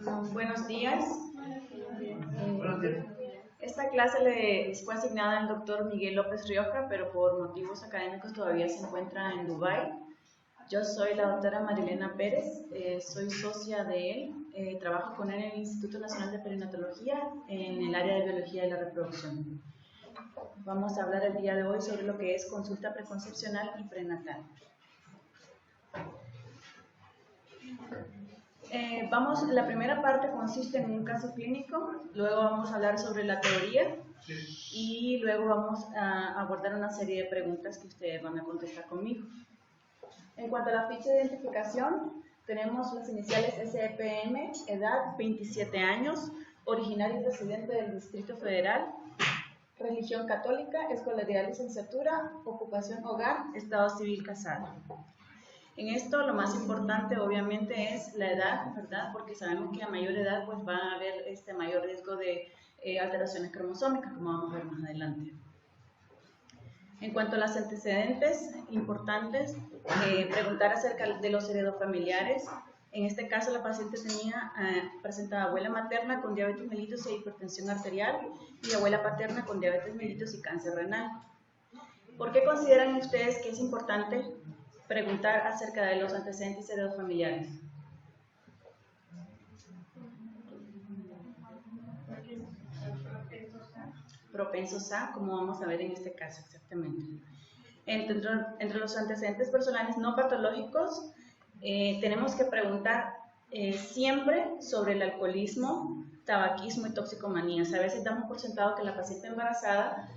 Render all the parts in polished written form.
Buenos días. Esta clase le fue asignada al doctor Miguel López Rioja, pero por motivos académicos todavía se encuentra en Dubái. Yo soy la doctora Marilena Pérez, soy socia de él, trabajo con él en el Instituto Nacional de Perinatología en el área de Biología de la Reproducción. Vamos a hablar el día de hoy sobre lo que es consulta preconcepcional y prenatal. La primera parte consiste en un caso clínico, luego vamos a hablar sobre la teoría y luego vamos a abordar una serie de preguntas que ustedes van a contestar conmigo. En cuanto a la ficha de identificación, tenemos las iniciales SEPM, edad 27 años, originario y residente del Distrito Federal, religión católica, escolaridad licenciatura, ocupación hogar, estado civil casado. En esto lo más importante obviamente es la edad, ¿verdad? Porque sabemos que a mayor edad pues va a haber mayor riesgo de alteraciones cromosómicas, como vamos a ver más adelante. En cuanto a los antecedentes importantes, preguntar acerca de los heredofamiliares. En este caso la paciente presentaba abuela materna con diabetes mellitus e hipertensión arterial y abuela paterna con diabetes mellitus y cáncer renal. ¿Por qué consideran ustedes que es importante preguntar acerca de los antecedentes heredofamiliares? Propensos a, como vamos a ver en este caso exactamente. Entre los antecedentes personales no patológicos, tenemos que preguntar siempre sobre el alcoholismo, tabaquismo y toxicomanías. A veces damos por sentado que la paciente embarazada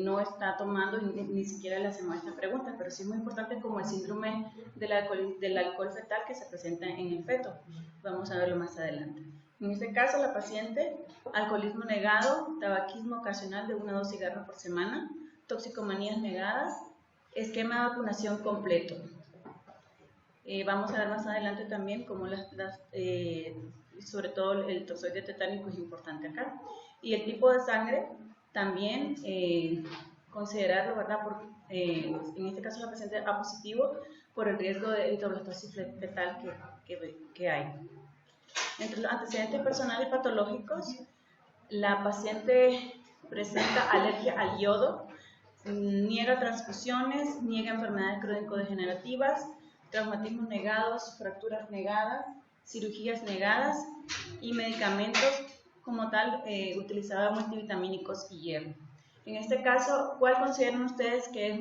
no está tomando y ni siquiera le hacemos esta pregunta, pero sí es muy importante como el síndrome del alcohol fetal que se presenta en el feto. Vamos a verlo más adelante. En este caso, la paciente, alcoholismo negado, tabaquismo ocasional de 1 a 2 cigarros por semana, toxicomanías negadas, esquema de vacunación completo. Vamos a ver más adelante también cómo sobre todo el toxoide tetánico es importante acá. Y el tipo de sangre también considerarlo, ¿verdad? En este caso la paciente A positivo por el riesgo de eritroblastosis fetal que hay. Entre los antecedentes personales patológicos, la paciente presenta alergia al yodo, niega transfusiones, niega enfermedades crónico-degenerativas, traumatismos negados, fracturas negadas, cirugías negadas y medicamentos como tal utilizaba multivitamínicos y hierro. En este caso, ¿cuál consideran ustedes que es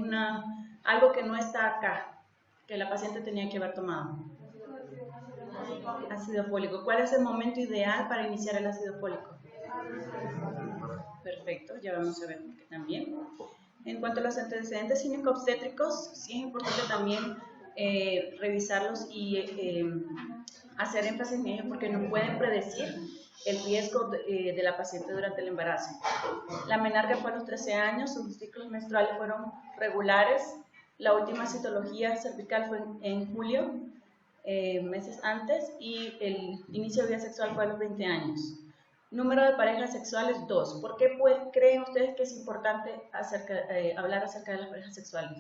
algo que no está acá, que la paciente tenía que haber tomado? Ácido fólico. ¿Cuál es el momento ideal para iniciar el ácido fólico? Perfecto, ya vamos a ver también. En cuanto a los antecedentes gineco-obstétricos, sí es importante también revisarlos y hacer énfasis en ellos porque no pueden predecir el riesgo de la paciente durante el embarazo. La menarca fue a los 13 años, sus ciclos menstruales fueron regulares, la última citología cervical fue en julio, meses antes, y el inicio de vida sexual fue a los 20 años. Número de parejas sexuales, 2. ¿Por qué creen ustedes que es importante hablar acerca de las parejas sexuales?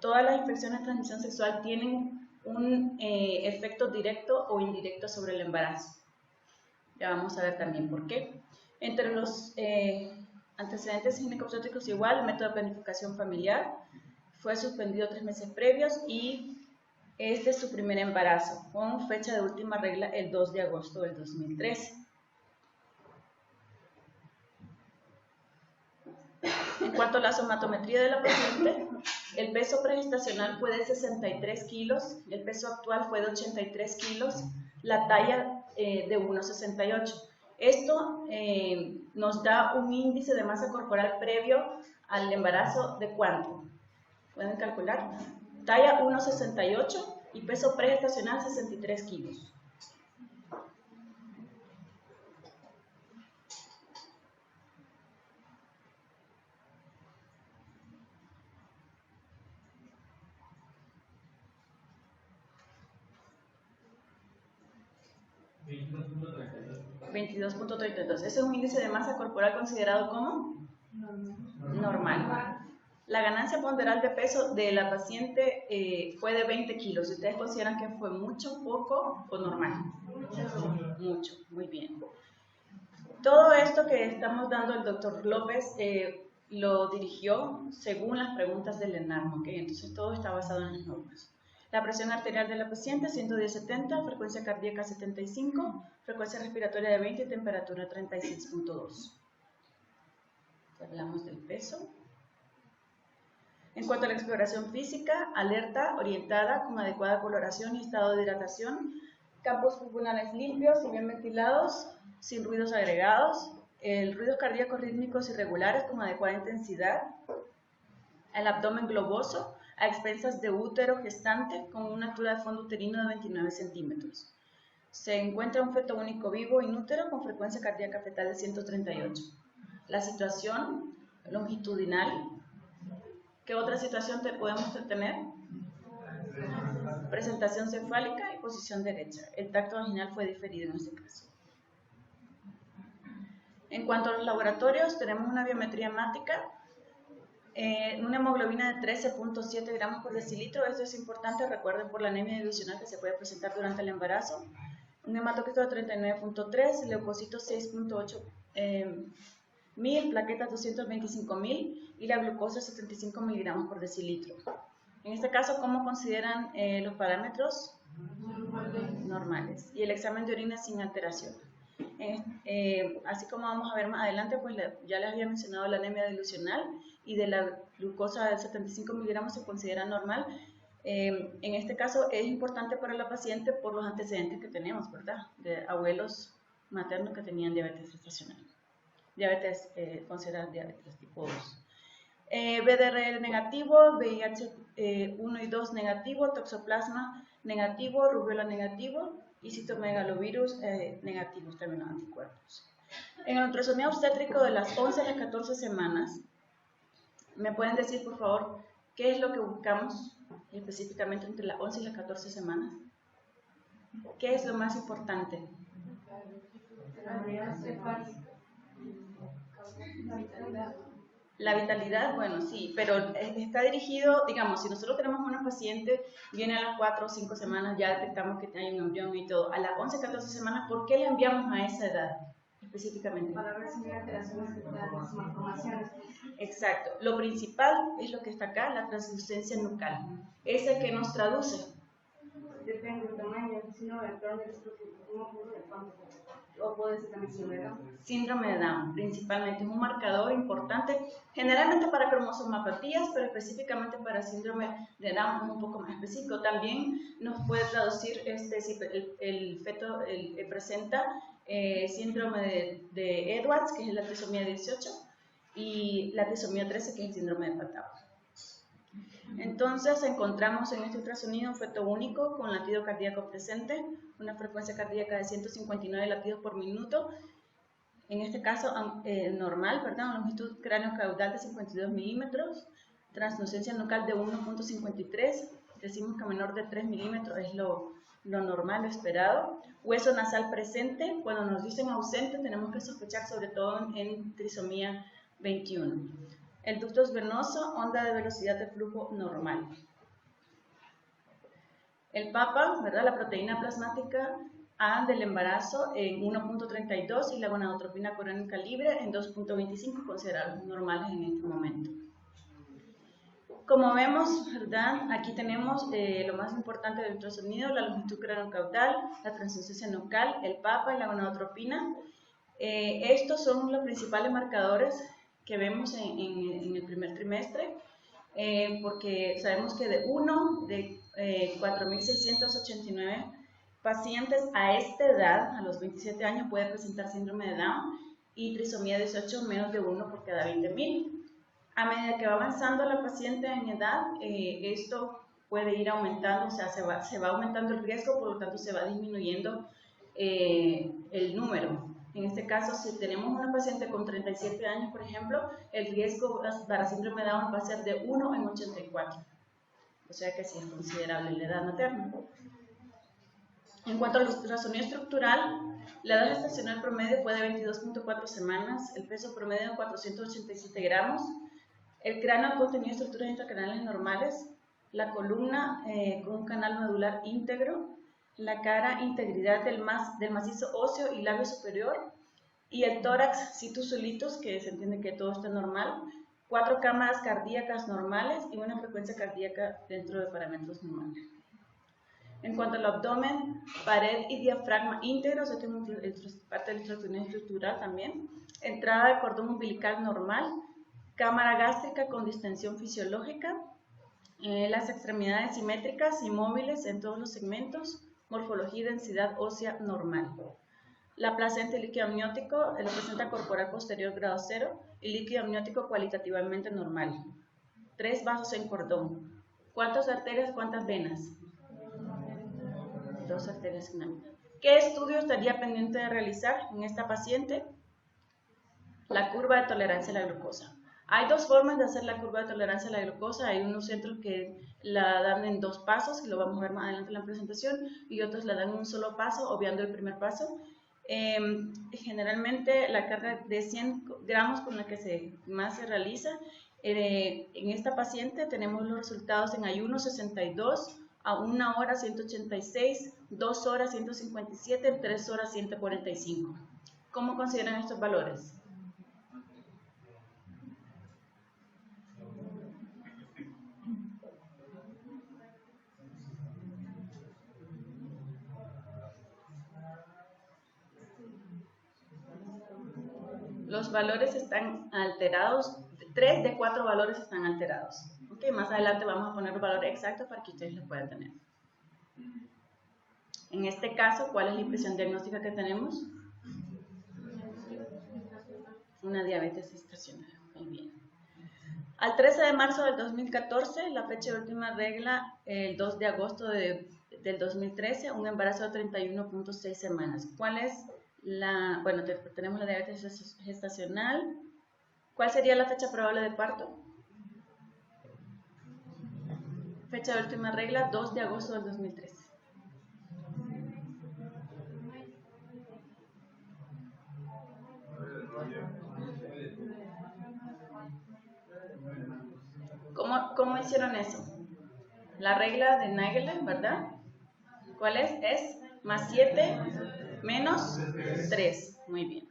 Todas las infecciones de transmisión sexual tienen un efecto directo o indirecto sobre el embarazo. Ya vamos a ver también por qué. Entre los antecedentes ginecobstétricos igual, el método de planificación familiar fue suspendido 3 meses previos y este es su primer embarazo, con fecha de última regla el 2 de agosto del 2013. En cuanto a la somatometría de la paciente, el peso pregestacional fue de 63 kilos, el peso actual fue de 83 kilos, la talla de 1,68. Esto nos da un índice de masa corporal previo al embarazo de ¿cuánto? ¿Pueden calcular? Talla 1,68 y peso pregestacional 63 kilos. $22.32. Ese es un índice de masa corporal considerado como normal. La ganancia ponderal de peso de la paciente fue de 20 kilos. ¿Ustedes consideran que fue mucho, poco o normal? Mucho, muy bien. Todo esto que estamos dando el doctor López lo dirigió según las preguntas del ENARM, ¿ok? Entonces todo está basado en las normas. La presión arterial de la paciente 110/70, frecuencia cardíaca 75, frecuencia respiratoria de 20 y temperatura 36.2. Hablamos del peso. En cuanto a la exploración física, alerta, orientada, con adecuada coloración y estado de hidratación, campos pulmonares limpios y bien ventilados, sin ruidos agregados, ruidos cardíacos rítmicos irregulares con adecuada intensidad, el abdomen globoso, a expensas de útero gestante, con una altura de fondo uterino de 29 centímetros. Se encuentra un feto único vivo inútero con frecuencia cardíaca fetal de 138. La situación longitudinal. ¿Qué otra situación podemos tener? Presentación cefálica y posición derecha. El tacto vaginal fue diferido en este caso. En cuanto a los laboratorios, tenemos una biometría hemática, una hemoglobina de 13.7 gramos por decilitro. Esto es importante, recuerden, por la anemia dilucional que se puede presentar durante el embarazo. Un hematocrito de 39.3, leucocitos 6.8 mil, plaquetas 225.000 y la glucosa 75 miligramos por decilitro. En este caso, ¿cómo consideran los parámetros? Normales. Y el examen de orina sin alteración. Así como vamos a ver más adelante, pues ya les había mencionado la anemia dilucional y de la glucosa de 75 miligramos se considera normal. En este caso es importante para la paciente por los antecedentes que tenemos, ¿verdad? De abuelos maternos que tenían diabetes gestacional. Diabetes, considerada diabetes tipo 2. BDR negativo, VIH 1 y 2 negativo, toxoplasma negativo, rubiola negativo y citomegalovirus negativos, también los anticuerpos. En el ultrasonido obstétrico de las 11 a las 14 semanas, ¿me pueden decir, por favor, qué es lo que buscamos específicamente entre las 11 y las 14 semanas? ¿Qué es lo más importante? La vitalidad, bueno, sí, pero está dirigido, digamos, si nosotros tenemos una paciente, viene a las 4 o 5 semanas, ya detectamos que hay un embrión y todo, a las 11 o 14 semanas, ¿por qué le enviamos a esa edad específicamente? Para ver si hay alteraciones de las malformaciones. Exacto, lo principal es lo que está acá, la translucencia nucal, es el que nos traduce. Depende del tamaño, si no, el plan es ¿cómo ocurre el cuánto? O puede ser también síndrome de Down. Síndrome de Down, principalmente, es un marcador importante, generalmente para cromosomapatías, pero específicamente para síndrome de Down es un poco más específico. También nos puede traducir si el feto presenta síndrome de Edwards, que es la trisomía 18, y la trisomía 13, que es el síndrome de Patau. Entonces encontramos en este ultrasonido un feto único con latido cardíaco presente, una frecuencia cardíaca de 159 latidos por minuto, en este caso normal, ¿verdad? Longitud cráneo-caudal de 52 milímetros, translucencia nucal de 1.53, decimos que menor de 3 milímetros es lo normal, lo esperado. Hueso nasal presente, cuando nos dicen ausente tenemos que sospechar sobre todo en trisomía 21. El ducto es venoso, onda de velocidad de flujo normal. El PAPA, ¿verdad? La proteína plasmática A del embarazo en 1.32 y la gonadotropina corónica libre en 2.25, considerados normales en este momento. Como vemos, ¿verdad? Aquí tenemos lo más importante del ultrasonido, la longitud craneocaudal, la translucencia nucal, el PAPA y la gonadotropina. Estos son los principales marcadores que vemos en el primer trimestre, porque sabemos que de 4.689 pacientes a esta edad, a los 27 años, puede presentar síndrome de Down y trisomía 18 menos de 1 por cada 20.000. A medida que va avanzando la paciente en edad, esto puede ir aumentando, o sea, se va aumentando el riesgo, por lo tanto se va disminuyendo el número. En este caso, si tenemos una paciente con 37 años, por ejemplo, el riesgo para síndrome de Down va a ser de 1 en 84. O sea que sí es considerable la edad materna. En cuanto al ultrasonido estructural, la edad gestacional promedio fue de 22.4 semanas, el peso promedio de 487 gramos, el cráneo ha contenido estructuras intracraneales normales, la columna con un canal medular íntegro, la cara, integridad del macizo óseo y labio superior, y el tórax, situs solitos, que se entiende que todo está normal, 4 cámaras cardíacas normales y una frecuencia cardíaca dentro de parámetros normales. En cuanto al abdomen, pared y diafragma íntegros, esto es parte del electroactividad estructural también, entrada de cordón umbilical normal, cámara gástrica con distensión fisiológica, las extremidades simétricas y móviles en todos los segmentos, morfología y densidad ósea normal. La placenta y líquido amniótico, la placenta corporal posterior grado 0 y líquido amniótico cualitativamente normal. 3 vasos en cordón. ¿Cuántas arterias, cuántas venas? 2 arterias en la vena. ¿Qué estudio estaría pendiente de realizar en esta paciente? La curva de tolerancia a la glucosa. Hay 2 formas de hacer la curva de tolerancia a la glucosa. Hay unos centros que la dan en 2 pasos, que lo vamos a ver más adelante en la presentación, y otros la dan en un solo paso, obviando el primer paso. Generalmente la carga de 100 gramos con la que más se realiza. En esta paciente tenemos los resultados en ayuno 62, a 1 hora 186, 2 horas 157, 3 horas 145. ¿Cómo consideran estos valores? Los valores están alterados, 3 de 4 valores están alterados. Okay, más adelante vamos a poner los valores exactos para que ustedes los puedan tener. En este caso, ¿cuál es la impresión diagnóstica que tenemos? Una diabetes gestacional. Muy bien. Al 13 de marzo del 2014, la fecha de última regla, el 2 de agosto del 2013, un embarazo de 31.6 semanas. ¿Cuál es la, bueno, tenemos la diabetes gestacional? ¿Cuál sería la fecha probable de parto? Fecha de última regla, 2 de agosto del 2013. ¿Cómo hicieron eso? La regla de Naegelen, ¿verdad? ¿Cuál es? Es más 7 menos 3. Muy bien.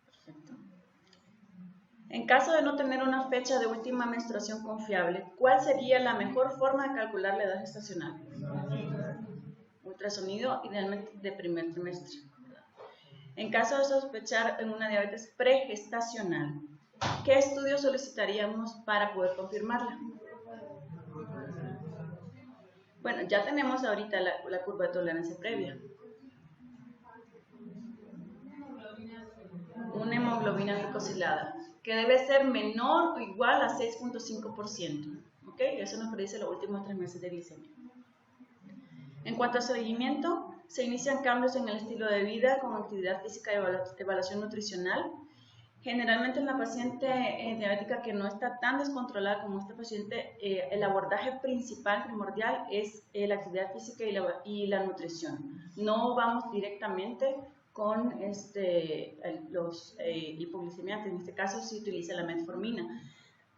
Perfecto. En caso de no tener una fecha de última menstruación confiable, ¿cuál sería la mejor forma de calcular la edad gestacional? Ultrasonido, idealmente de primer trimestre. En caso de sospechar en una diabetes pregestacional, ¿qué estudio solicitaríamos para poder confirmarla? Bueno, ya tenemos ahorita la curva de tolerancia previa. Una hemoglobina glicosilada, que debe ser menor o igual a 6.5%. ¿Ok? Eso nos predice los últimos 3 meses de glicemia. En cuanto a seguimiento, se inician cambios en el estilo de vida con actividad física y evaluación nutricional. Generalmente en la paciente diabética que no está tan descontrolada como esta paciente, el abordaje principal, primordial, es la actividad física y la nutrición. No vamos directamente con los hipoglicemiantes, en este caso se utiliza la metformina.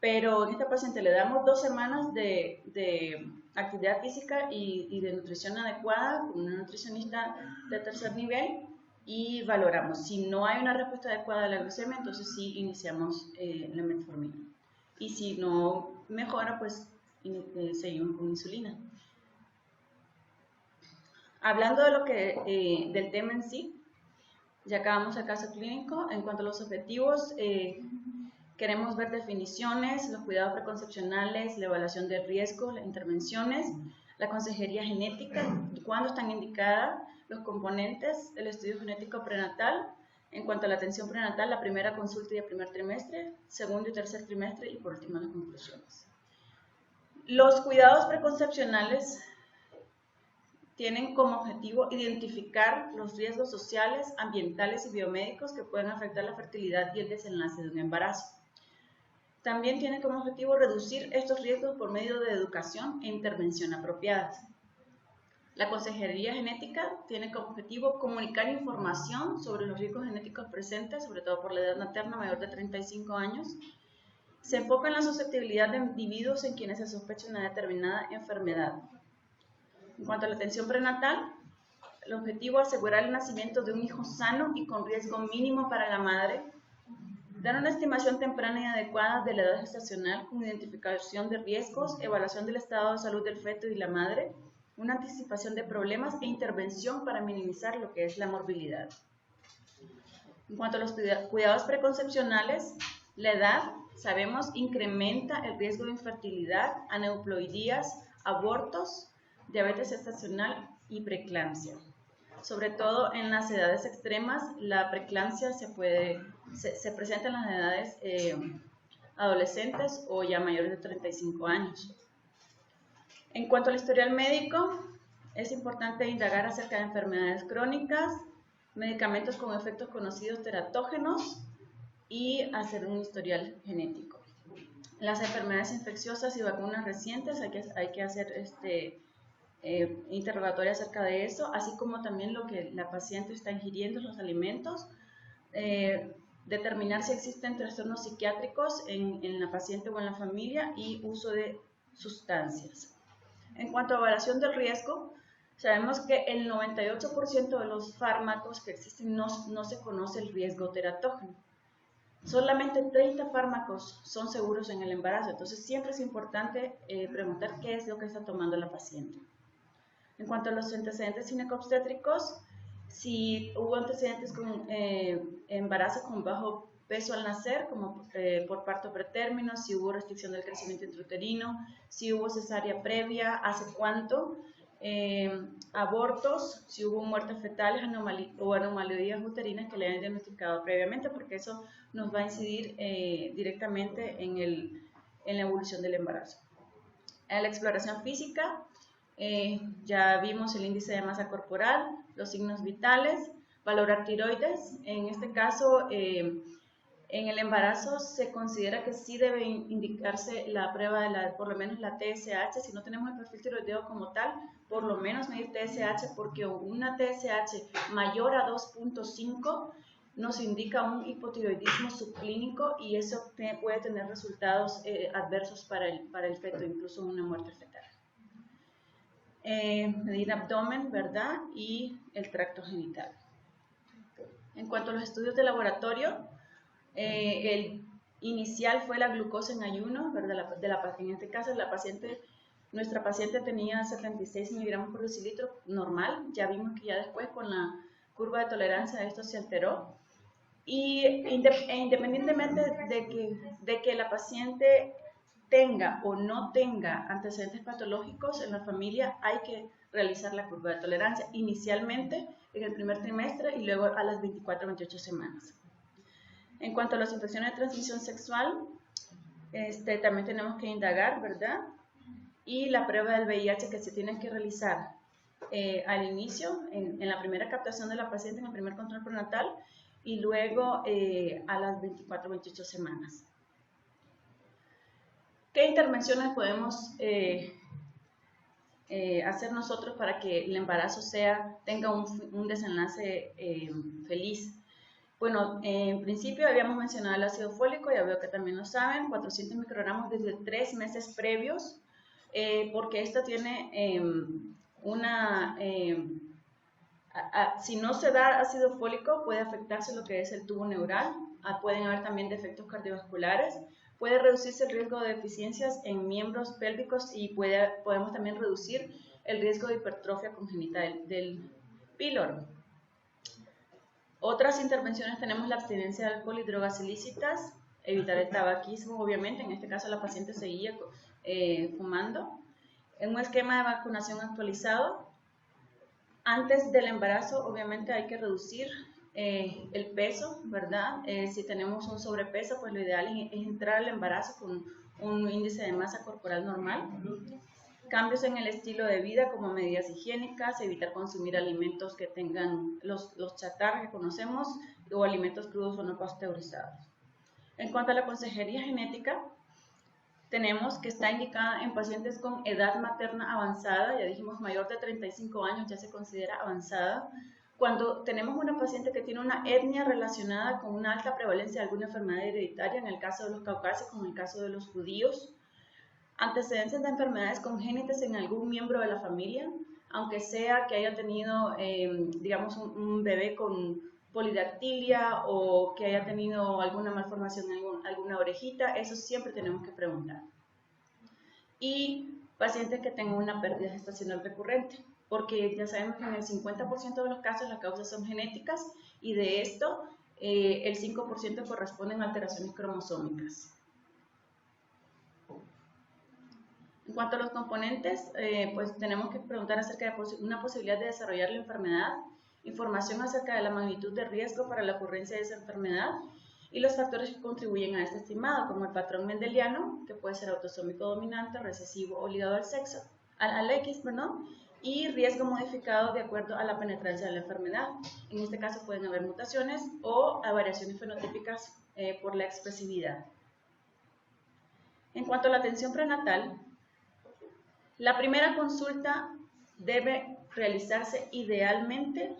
Pero en esta paciente le damos 2 semanas de actividad física y de nutrición adecuada con una nutricionista de tercer nivel y valoramos. Si no hay una respuesta adecuada a la glucemia, entonces sí iniciamos la metformina. Y si no mejora, pues seguimos con insulina. Hablando de del tema en sí, ya acabamos el caso clínico. En cuanto a los objetivos, queremos ver definiciones, los cuidados preconcepcionales, la evaluación de riesgo, las intervenciones, la consejería genética, cuándo están indicadas, los componentes del estudio genético prenatal. En cuanto a la atención prenatal, la primera consulta y el primer trimestre, segundo y tercer trimestre y por último las conclusiones. Los cuidados preconcepcionales tienen como objetivo identificar los riesgos sociales, ambientales y biomédicos que pueden afectar la fertilidad y el desenlace de un embarazo. También tiene como objetivo reducir estos riesgos por medio de educación e intervención apropiadas. La consejería genética tiene como objetivo comunicar información sobre los riesgos genéticos presentes, sobre todo por la edad materna mayor de 35 años, Se enfoca en la susceptibilidad de individuos en quienes se sospecha una determinada enfermedad. En cuanto a la atención prenatal, el objetivo es asegurar el nacimiento de un hijo sano y con riesgo mínimo para la madre, dar una estimación temprana y adecuada de la edad gestacional con identificación de riesgos, evaluación del estado de salud del feto y la madre, una anticipación de problemas e intervención para minimizar lo que es la morbilidad. En cuanto a los cuidados preconcepcionales, la edad, sabemos, incrementa el riesgo de infertilidad, aneuploidías, abortos, diabetes gestacional y preeclampsia. Sobre todo en las edades extremas, la preeclampsia se presenta en las edades adolescentes o ya mayores de 35 años. En cuanto al historial médico, es importante indagar acerca de enfermedades crónicas, medicamentos con efectos conocidos teratógenos y hacer un historial genético. Las enfermedades infecciosas y vacunas recientes hay que hacer interrogatorio acerca de eso, así como también lo que la paciente está ingiriendo, los alimentos, determinar si existen trastornos psiquiátricos en la paciente o en la familia y uso de sustancias. En cuanto a evaluación del riesgo, sabemos que el 98% de los fármacos que existen no se conoce el riesgo teratógeno. Solamente 30 fármacos son seguros en el embarazo, entonces siempre es importante preguntar qué es lo que está tomando la paciente. En cuanto a los antecedentes ginecobstétricos, si hubo antecedentes con embarazo con bajo peso al nacer, como por parto pretérmino, si hubo restricción del crecimiento intrauterino, si hubo cesárea previa, hace cuánto, abortos, si hubo muertes fetales o anomalías uterinas que le hayan diagnosticado previamente, porque eso nos va a incidir directamente en la evolución del embarazo. En la exploración física, ya vimos el índice de masa corporal, los signos vitales, valorar tiroides. En este caso, en el embarazo se considera que sí debe indicarse la prueba de por lo menos la TSH. Si no tenemos el perfil tiroideo como tal, por lo menos medir TSH, porque una TSH mayor a 2.5 nos indica un hipotiroidismo subclínico y eso puede tener resultados adversos para el feto, incluso una muerte fetal. Medir abdomen, ¿verdad? Y el tracto genital. En cuanto a los estudios de laboratorio, el inicial fue la glucosa en ayuno, ¿verdad? En este caso, nuestra paciente tenía 76 miligramos por decilitro normal. Ya vimos que ya después con la curva de tolerancia esto se alteró. Y independientemente de que la paciente tenga o no tenga antecedentes patológicos en la familia, hay que realizar la curva de tolerancia inicialmente en el primer trimestre y luego a las 24-28 semanas. En cuanto a las infecciones de transmisión sexual, también tenemos que indagar, ¿verdad? Y la prueba del VIH que se tiene que realizar al inicio, en la primera captación de la paciente, en el primer control prenatal, y luego a las 24-28 semanas. ¿Qué intervenciones podemos hacer nosotros para que el embarazo tenga un desenlace feliz? Bueno, en principio habíamos mencionado el ácido fólico, ya veo que también lo saben, 400 microgramos desde 3 meses previos, porque esto tiene si no se da ácido fólico, puede afectarse lo que es el tubo neural, pueden haber también defectos cardiovasculares, puede reducirse el riesgo de deficiencias en miembros pélvicos y podemos también reducir el riesgo de hipertrofia congénita del píloro. Otras intervenciones tenemos la abstinencia de alcohol y drogas ilícitas, evitar el tabaquismo, obviamente, en este caso la paciente seguía fumando, en un esquema de vacunación actualizado. Antes del embarazo, obviamente, hay que reducir el peso, ¿verdad? Si tenemos un sobrepeso, pues lo ideal es entrar al embarazo con un índice de masa corporal normal. Cambios en el estilo de vida como medidas higiénicas, evitar consumir alimentos que tengan los chatarras que conocemos o alimentos crudos o no pasteurizados. En cuanto a la consejería genética, tenemos que está indicada en pacientes con edad materna avanzada, ya dijimos mayor de 35 años ya se considera avanzada, Cuando tenemos una paciente que tiene una etnia relacionada con una alta prevalencia de alguna enfermedad hereditaria, en el caso de los caucásicos, en el caso de los judíos, antecedentes de enfermedades congénitas en algún miembro de la familia, aunque sea que haya tenido, digamos, un bebé con polidactilia o que haya tenido alguna malformación en alguna orejita, eso siempre tenemos que preguntar. Y pacientes que tengan una pérdida gestacional recurrente, porque ya sabemos que en el 50% de los casos las causas son genéticas y de esto el 5% corresponden a alteraciones cromosómicas. En cuanto a los componentes, pues tenemos que preguntar acerca de una posibilidad de desarrollar la enfermedad, información acerca de la magnitud de riesgo para la ocurrencia de esa enfermedad y los factores que contribuyen a este estimado, como el patrón mendeliano, que puede ser autosómico dominante, recesivo o ligado al sexo, al X, perdón, y riesgo modificado de acuerdo a la penetrancia de la enfermedad. En este caso pueden haber mutaciones o variaciones fenotípicas por la expresividad. En cuanto a la atención prenatal, la primera consulta debe realizarse idealmente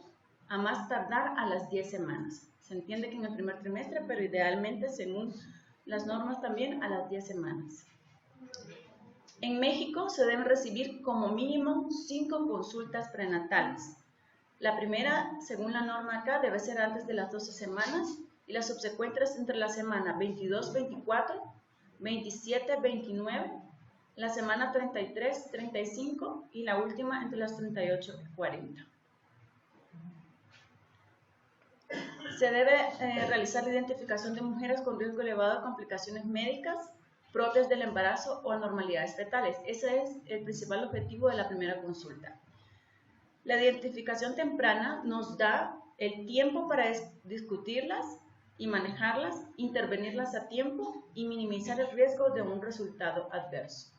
a más tardar a las 10 semanas. Se entiende que en el primer trimestre, pero idealmente, según las normas también, a las 10 semanas. En México se deben recibir como mínimo 5 consultas prenatales. La primera, según la norma acá, debe ser antes de las 12 semanas y las subsecuentes entre la semana 22-24, 27-29, la semana 33-35 y la última entre las 38 y 40. Se debe realizar la identificación de mujeres con riesgo elevado a complicaciones médicas propias del embarazo o anormalidades fetales. Ese es el principal objetivo de la primera consulta. La identificación temprana nos da el tiempo para discutirlas y manejarlas, intervenirlas a tiempo y minimizar el riesgo de un resultado adverso.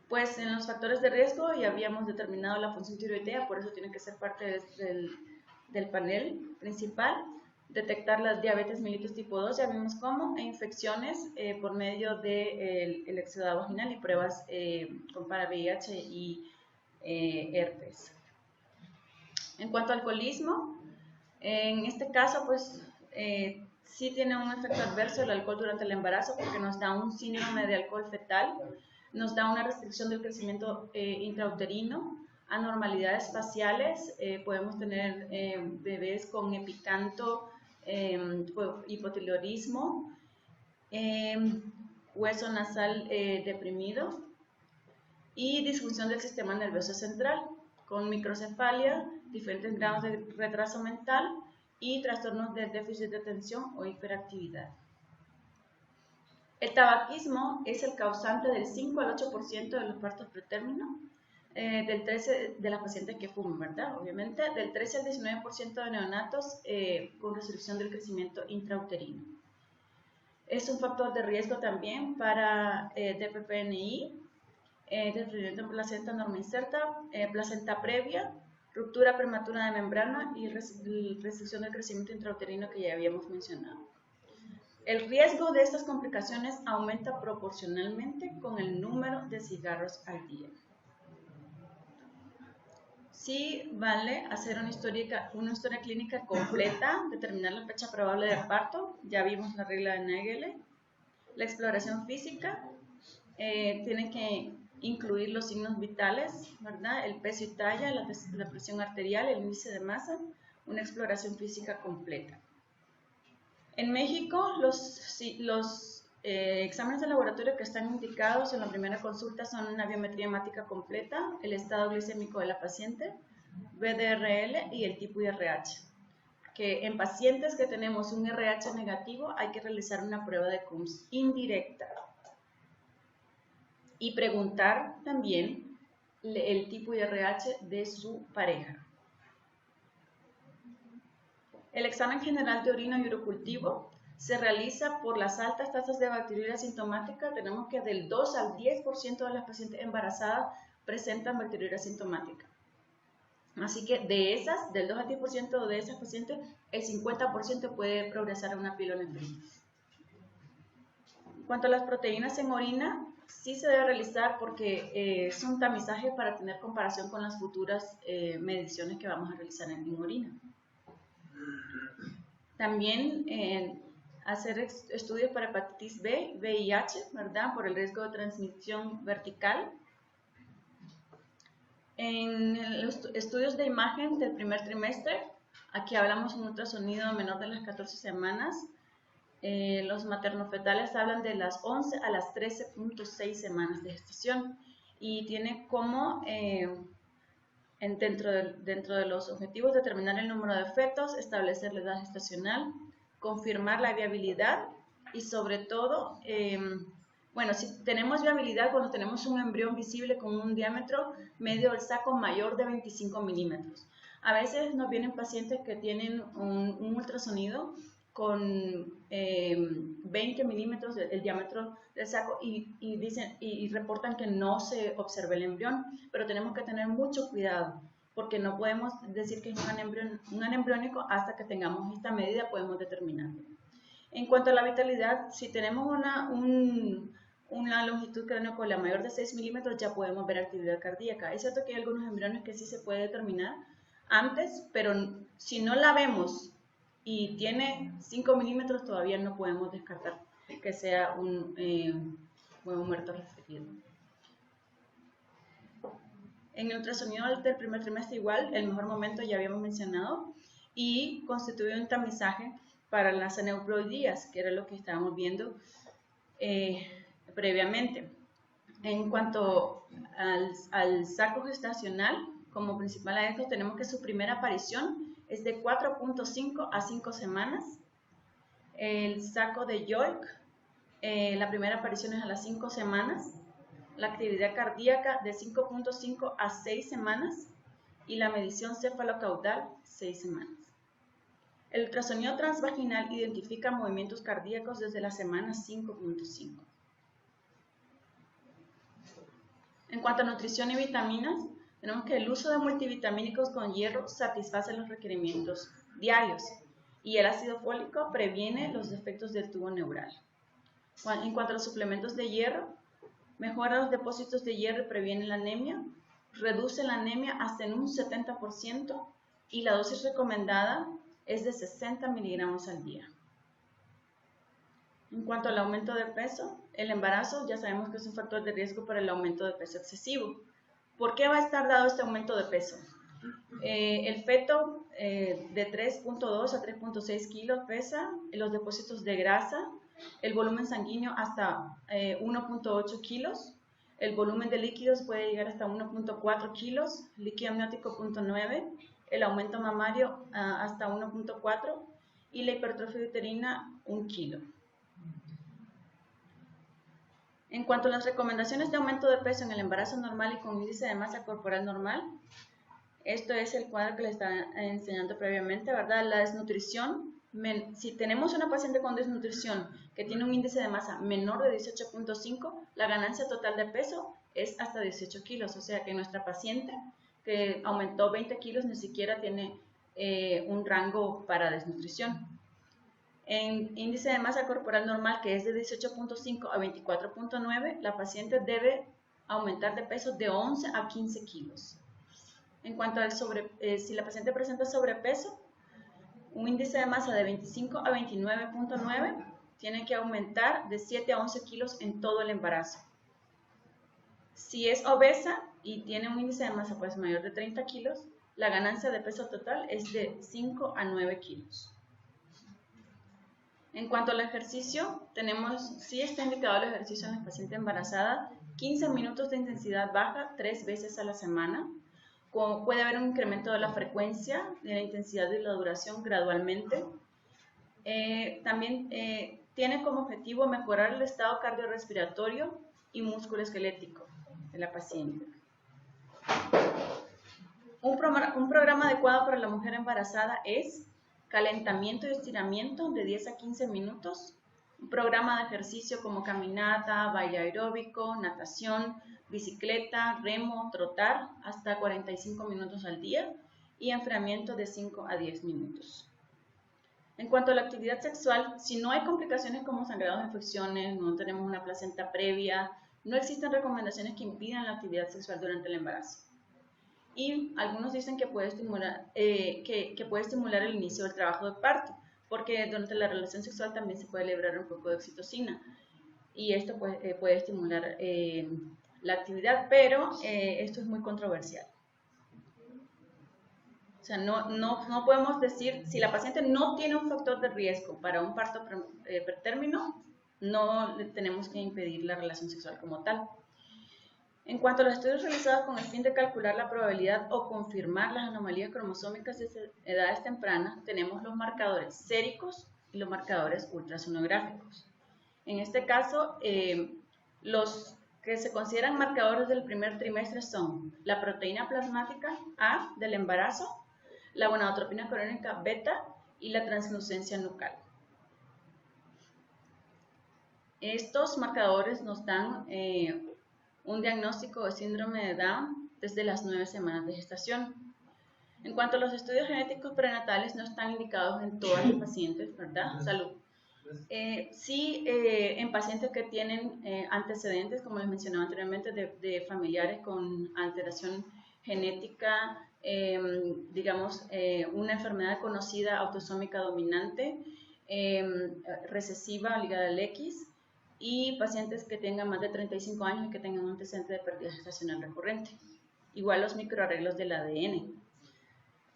Pues en los factores de riesgo ya habíamos determinado la función tiroidea, por eso tiene que ser parte del panel principal. Detectar las diabetes mellitus tipo 2, ya vimos cómo, e infecciones por medio del exudado vaginal y pruebas para VIH y herpes. En cuanto al alcoholismo, en este caso, pues sí tiene un efecto adverso el alcohol durante el embarazo porque nos da un síndrome de alcohol fetal, nos da una restricción del crecimiento intrauterino, anormalidades faciales, podemos tener bebés con epicanto, hipotiroidismo, hueso nasal deprimido y disfunción del sistema nervioso central, con microcefalia, diferentes grados de retraso mental y trastornos de déficit de atención o hiperactividad. El tabaquismo es el causante del 5 al 8% de los partos pretérmino, del 13% de las pacientes que fuman, ¿verdad? Obviamente, del 13 al 19% de neonatos con restricción del crecimiento intrauterino. Es un factor de riesgo también para DPPNI, desprendimiento de placenta normoinserta, placenta previa, ruptura prematura de membrana y restricción del crecimiento intrauterino que ya habíamos mencionado. El riesgo de estas complicaciones aumenta proporcionalmente con el número de cigarros al día. Sí vale hacer una historia clínica completa, determinar la fecha probable de parto, ya vimos la regla de Naegele. La exploración física tiene que incluir los signos vitales, ¿verdad? El peso y talla, la presión arterial, el índice de masa, una exploración física completa. En México, los exámenes de laboratorio que están indicados en la primera consulta son una biometría hemática completa, el estado glicémico de la paciente, BDRL y el tipo IRH. Que en pacientes que tenemos un RH negativo hay que realizar una prueba de Coombs indirecta y preguntar también el tipo IRH de su pareja. El examen general de orina y urocultivo se realiza por las altas tasas de bacteriuria asintomática. Tenemos que del 2 al 10% de las pacientes embarazadas presentan bacteriuria asintomática. Así que del 2 al 10% de esas pacientes, el 50% puede progresar a una pielonefritis. En cuanto a las proteínas en orina, sí se debe realizar porque es un tamizaje para tener comparación con las futuras mediciones que vamos a realizar en orina. También hacer estudios para hepatitis B, VIH, ¿verdad? Por el riesgo de transmisión vertical. En los estudios de imagen del primer trimestre, aquí hablamos un ultrasonido menor de las 14 semanas. Los maternofetales hablan de las 11 a las 13.6 semanas de gestación y tiene como dentro de los objetivos determinar el número de fetos, establecer la edad gestacional, confirmar la viabilidad y sobre todo, bueno, si tenemos viabilidad cuando tenemos un embrión visible con un diámetro medio del saco mayor de 25 milímetros. A veces nos vienen pacientes que tienen un ultrasonido con 20 milímetros el diámetro del saco y reportan que no se observa el embrión, pero tenemos que tener mucho cuidado porque no podemos decir que es un anembriónico hasta que tengamos esta medida, podemos determinarlo. En cuanto a la vitalidad, si tenemos una longitud craneocola mayor de 6 milímetros, ya podemos ver actividad cardíaca. Es cierto que hay algunos embriones que sí se puede determinar antes, pero si no la vemos y tiene 5 milímetros, todavía no podemos descartar que sea un huevo muerto restringido. En el ultrasonido del primer trimestre igual, el mejor momento ya habíamos mencionado y constituye un tamizaje para las aneuploidías, que era lo que estábamos viendo previamente. En cuanto al saco gestacional, como principal hallazgo tenemos que su primera aparición es de 4.5 a 5 semanas. El saco de York, la primera aparición es a las 5 semanas. La actividad cardíaca de 5.5 a 6 semanas y la medición cefalocaudal 6 semanas. El ultrasonido transvaginal identifica movimientos cardíacos desde la semana 5.5. En cuanto a nutrición y vitaminas, tenemos que el uso de multivitamínicos con hierro satisface los requerimientos diarios y el ácido fólico previene los defectos del tubo neural. En cuanto a los suplementos de hierro, mejora los depósitos de hierro y previene la anemia, reduce la anemia hasta en un 70% y la dosis recomendada es de 60 miligramos al día. En cuanto al aumento de peso, el embarazo ya sabemos que es un factor de riesgo para el aumento de peso excesivo. ¿Por qué va a estar dado este aumento de peso? El feto de 3.2 a 3.6 kilos pesa, los depósitos de grasa, el volumen sanguíneo hasta 1.8 kilos, el volumen de líquidos puede llegar hasta 1.4 kilos, líquido amniótico 0.9, el aumento mamario hasta 1.4 y la hipertrofia uterina 1 kilo. En cuanto a las recomendaciones de aumento de peso en el embarazo normal y con índice de masa corporal normal, esto es el cuadro que les estaba enseñando previamente, ¿verdad? La desnutrición, si tenemos una paciente con desnutrición que tiene un índice de masa menor de 18.5, la ganancia total de peso es hasta 18 kilos, o sea que nuestra paciente que aumentó 20 kilos ni siquiera tiene un rango para desnutrición. En índice de masa corporal normal, que es de 18.5 a 24.9, la paciente debe aumentar de peso de 11 a 15 kilos. En cuanto al si la paciente presenta sobrepeso, un índice de masa de 25 a 29.9 tiene que aumentar de 7 a 11 kilos en todo el embarazo. Si es obesa y tiene un índice de masa pues mayor de 30 kilos, la ganancia de peso total es de 5 a 9 kilos. En cuanto al ejercicio, sí está indicado el ejercicio en la paciente embarazada, 15 minutos de intensidad baja 3 veces a la semana. Puede haber un incremento de la frecuencia, de la intensidad y la duración gradualmente. También tiene como objetivo mejorar el estado cardiorrespiratorio y musculoesquelético de la paciente. Un programa adecuado para la mujer embarazada es calentamiento y estiramiento de 10 a 15 minutos, un programa de ejercicio como caminata, baile aeróbico, natación, bicicleta, remo, trotar hasta 45 minutos al día y enfriamiento de 5 a 10 minutos. En cuanto a la actividad sexual, si no hay complicaciones como sangrados, infecciones, no tenemos una placenta previa, No existen recomendaciones que impidan la actividad sexual durante el embarazo. Y algunos dicen que puede estimular, que puede estimular el inicio del trabajo de parto, porque durante la relación sexual también se puede liberar un poco de oxitocina y esto puede estimular la actividad, pero esto es muy controversial. O sea, no podemos decir, si la paciente no tiene un factor de riesgo para un parto pretérmino, no le tenemos que impedir la relación sexual como tal. En cuanto a los estudios realizados con el fin de calcular la probabilidad o confirmar las anomalías cromosómicas desde edades tempranas, tenemos los marcadores séricos y los marcadores ultrasonográficos. En este caso, los que se consideran marcadores del primer trimestre son la proteína plasmática A del embarazo, la gonadotropina coriónica beta y la translucencia nucal. Estos marcadores nos dan un diagnóstico de síndrome de Down desde las 9 semanas de gestación. En cuanto a los estudios genéticos prenatales, no están indicados en todas las pacientes, ¿verdad? Salud. Sí, en pacientes que tienen antecedentes, como les mencionaba anteriormente, de familiares con alteración genética, digamos, una enfermedad conocida autosómica dominante, recesiva ligada al X, y pacientes que tengan más de 35 años y que tengan un antecedente de pérdida gestacional recurrente. Igual los microarreglos del ADN.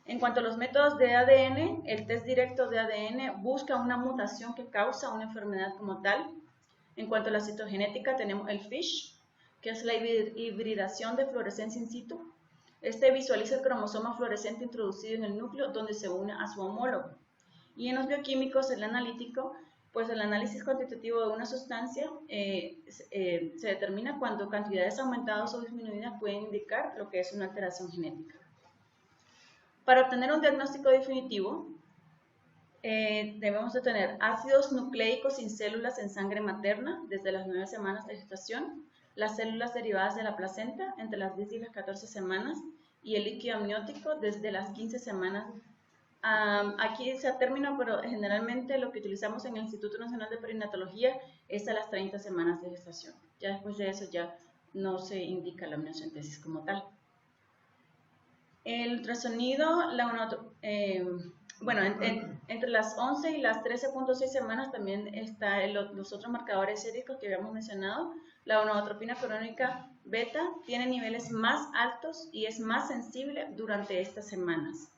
En cuanto a los métodos de ADN, el test directo de ADN busca una mutación que causa una enfermedad como tal. En cuanto a la citogenética, tenemos el FISH, que es la hibridación de fluorescencia in situ. Este visualiza el cromosoma fluorescente introducido en el núcleo donde se une a su homólogo. Y en los bioquímicos, el analítico, pues el análisis cuantitativo de una sustancia se determina cuando cantidades aumentadas o disminuidas pueden indicar lo que es una alteración genética. Para obtener un diagnóstico definitivo, debemos de tener ácidos nucleicos sin células en sangre materna desde las 9 semanas de gestación, las células derivadas de la placenta entre las 10 y las 14 semanas y el líquido amniótico desde las 15 semanas. Aquí se término, pero generalmente lo que utilizamos en el Instituto Nacional de Perinatología es a las 30 semanas de gestación. Ya después de eso ya no se indica la amniocentesis como tal. El ultrasonido, bueno, entre las 11 y las 13.6 semanas también está los otros marcadores séricos que habíamos mencionado. La gonadotropina coriónica beta tiene niveles más altos y es más sensible durante estas semanas.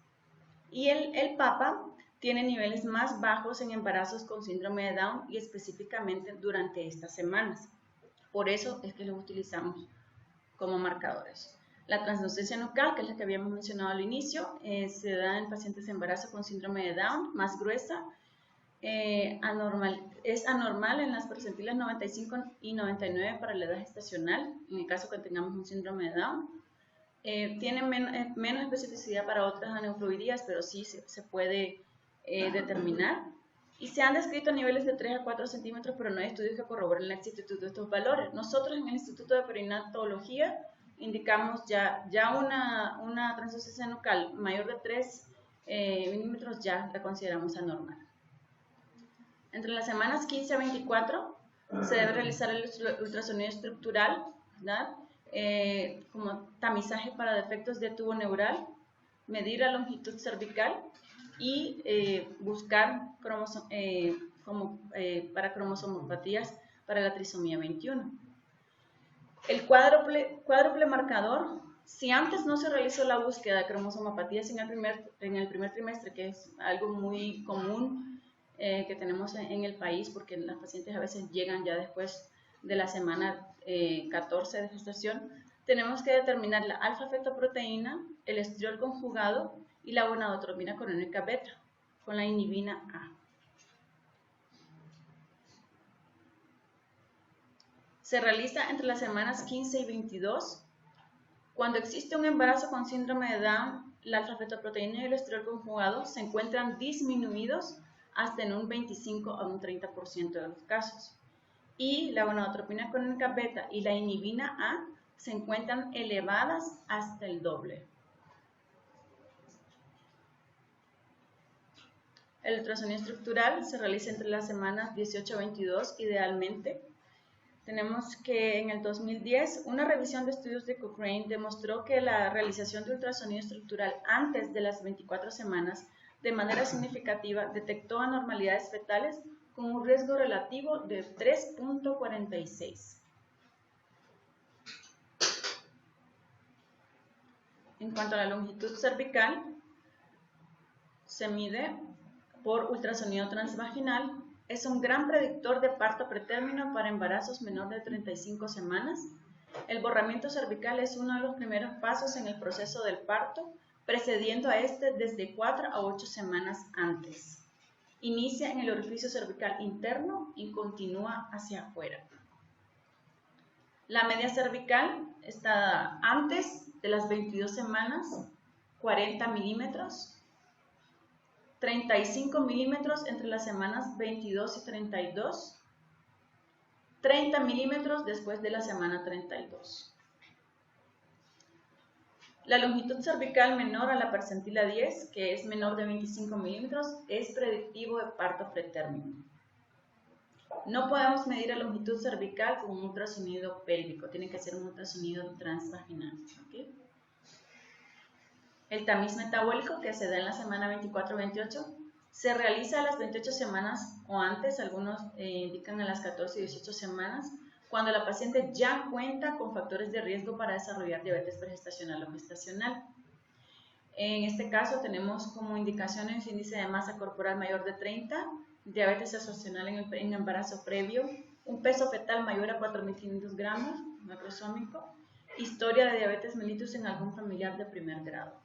Y el PAPA tiene niveles más bajos en embarazos con síndrome de Down y específicamente durante estas semanas. Por eso es que los utilizamos como marcadores. La translucencia nucal, que es la que habíamos mencionado al inicio, se da en pacientes de embarazo con síndrome de Down, más gruesa. Es anormal en las percentilas 95 y 99 para la edad gestacional, en el caso que tengamos un síndrome de Down. Tiene menos especificidad para otras aneufluidías, pero sí se puede determinar. Y se han descrito niveles de 3 a 4 centímetros, pero no hay estudios que corroboren la exactitud de estos valores. Nosotros en el Instituto de Perinatología indicamos ya una translucencia nucal mayor de 3 milímetros, ya la consideramos anormal. Entre las semanas 15 a 24 se debe realizar el ultrasonido estructural, ¿verdad? Como tamizaje para defectos de tubo neural, medir la longitud cervical y buscar para cromosomopatías para la trisomía 21. El cuádruple marcador, si antes no se realizó la búsqueda de cromosomopatías en el primer trimestre, que es algo muy común que tenemos en el país, porque las pacientes a veces llegan ya después de la semana 14 de gestación, tenemos que determinar la alfa-fetoproteína, el estriol conjugado y la gonadotropina coriónica beta con la inhibina A. Se realiza entre las semanas 15 y 22. Cuando existe un embarazo con síndrome de Down, la alfa-fetoproteína y el estriol conjugado se encuentran disminuidos hasta en un 25 a un 30% de los casos. Y la gonadotropina coriónica beta y la inhibina A se encuentran elevadas hasta el doble. El ultrasonido estructural se realiza entre las semanas 18 a 22 idealmente. tenemos que en el 2010 una revisión de estudios de Cochrane demostró que la realización de ultrasonido estructural antes de las 24 semanas de manera significativa detectó anormalidades fetales con un riesgo relativo de 3.46. En cuanto a la longitud cervical, se mide por ultrasonido transvaginal. Es un gran predictor de parto pretérmino para embarazos menor de 35 semanas. El borramiento cervical es uno de los primeros pasos en el proceso del parto, precediendo a este desde 4 a 8 semanas antes. Inicia en el orificio cervical interno y continúa hacia afuera. La media cervical está antes de las 22 semanas, 40 milímetros, 35 milímetros entre las semanas 22 y 32, 30 milímetros después de la semana 32. La longitud cervical menor a la percentila 10, que es menor de 25 milímetros, es predictivo de parto pretérmino. No podemos medir la longitud cervical con un ultrasonido pélvico, tiene que ser un ultrasonido transvaginal. ¿Okay? El tamiz metabólico, que se da en la semana 24-28, se realiza a las 28 semanas o antes, algunos indican a las 14 y 18 semanas, cuando la paciente ya cuenta con factores de riesgo para desarrollar diabetes pregestacional o gestacional. En este caso tenemos como indicaciones índice de masa corporal mayor de 30, diabetes gestacional en embarazo previo, un peso fetal mayor a 4.500 gramos, macrosómico, historia de diabetes mellitus en algún familiar de primer grado.